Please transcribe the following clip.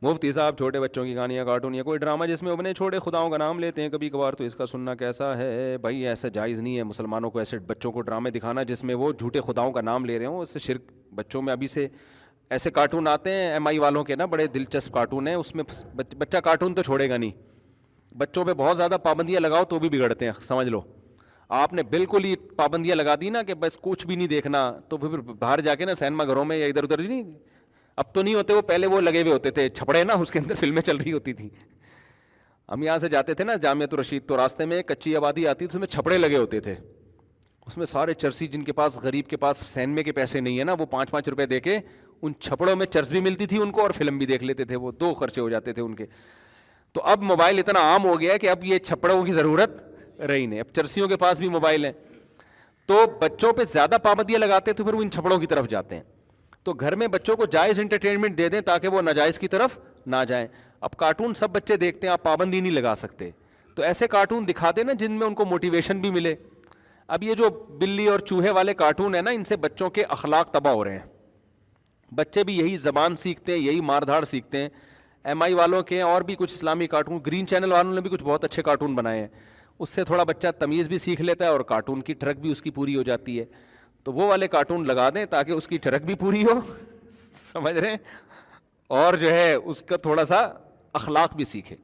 مفتی صاحب چھوٹے بچوں کی کہانیاں، کارٹون یا کوئی ڈرامہ جس میں اپنے چھوٹے خداؤں کا نام لیتے ہیں کبھی کبھار، تو اس کا سننا کیسا ہے؟ بھائی ایسا جائز نہیں ہے مسلمانوں کو ایسے بچوں کو ڈرامے دکھانا جس میں وہ جھوٹے خداؤں کا نام لے رہے ہوں، اس سے شرک بچوں میں ابھی سے ایسے کارٹون آتے ہیں ایم آئی والوں کے نا، بڑے دلچسپ کارٹون ہیں، اس میں بچہ کارٹون تو چھوڑے گا نہیں، بچوں پہ بہت زیادہ پابندیاں لگاؤ تو بھی بگڑتے ہیں، سمجھ لو آپ نے بالکل ہی پابندیاں لگا دی نا کہ بس کچھ بھی نہیں دیکھنا، تو پھر باہر جا کے نا سینما گھروں میں یا ادھر ادھر نہیں، اب تو نہیں ہوتے وہ، پہلے وہ لگے ہوئے ہوتے تھے چھپڑے نا، اس کے اندر فلمیں چل رہی ہوتی تھیں، ہم یہاں سے جاتے تھے نا جامعۃ الرشید، تو راستے میں کچی آبادی آتی تھی، اس میں چھپڑے لگے ہوتے تھے، اس میں سارے چرسی جن کے پاس، غریب کے پاس سینمے کے پیسے نہیں ہے نا، وہ 5-5 روپے دے کے ان چھپڑوں میں چرس بھی ملتی تھی ان کو اور فلم بھی دیکھ لیتے تھے، وہ 2 خرچے ہو جاتے تھے ان کے۔ تو اب موبائل اتنا عام ہو گیا ہے کہ اب یہ چھپڑوں کی ضرورت رہی نہیں، اب چرسیوں کے پاس بھی موبائل ہیں، تو بچوں پہ زیادہ پابندیاں لگاتے تو پھر وہ ان چھپڑوں کی طرف جاتے ہیں۔ تو گھر میں بچوں کو جائز انٹرٹینمنٹ دے دیں تاکہ وہ ناجائز کی طرف نہ جائیں۔ اب کارٹون سب بچے دیکھتے ہیں، آپ پابندی نہیں لگا سکتے، تو ایسے کارٹون دکھا دیں نا جن میں ان کو موٹیویشن بھی ملے۔ اب یہ جو بلی اور چوہے والے کارٹون ہیں نا، ان سے بچوں کے اخلاق تباہ ہو رہے ہیں، بچے بھی یہی زبان سیکھتے ہیں، یہی مار دھاڑ سیکھتے ہیں۔ ایم آئی والوں کے اور بھی کچھ اسلامی کارٹون، گرین چینل والوں نے بھی کچھ بہت اچھے کارٹون بنائے ہیں، اس سے تھوڑا بچہ تمیز بھی سیکھ لیتا ہے اور کارٹون کی ٹرک بھی اس کی پوری ہو جاتی ہے۔ تو وہ والے کارٹون لگا دیں تاکہ اس کی ٹرک بھی پوری ہو، سمجھ رہے ہیں، اور جو ہے اس کا تھوڑا سا اخلاق بھی سیکھے۔